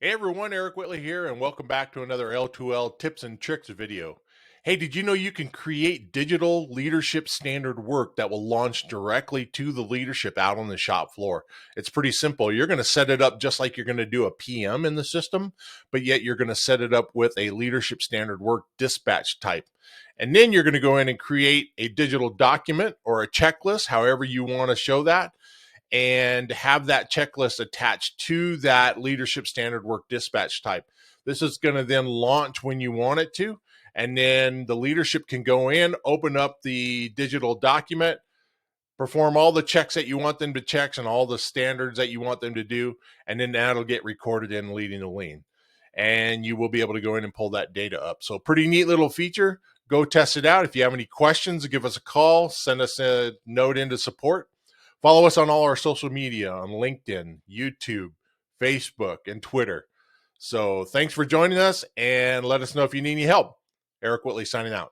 Hey everyone, Eric Whitley here, and welcome back to another L2L tips and tricks video. Hey, did you know you can create digital leadership standard work that will launch directly to the leadership out on the shop floor? It's pretty simple. You're going to set it up just like you're going to do a PM in the system, but yet you're going to set it up with a leadership standard work dispatch type. And then you're going to go in and create a digital document or a checklist, however you want to show that, and have that checklist attached to that leadership standard work dispatch type. This is going to then launch when you want it to. And then the leadership can go in, open up the digital document, perform all the checks that you want them to check and all the standards that you want them to do. And then that'll get recorded in leading the lean. And you will be able to go in and pull that data up. So pretty neat little feature. Go test it out. If you have any questions, give us a call, send us a note into support. Follow us on all our social media on LinkedIn, YouTube, Facebook, and Twitter. So thanks for joining us, and let us know if you need any help. Eric Whitley signing out.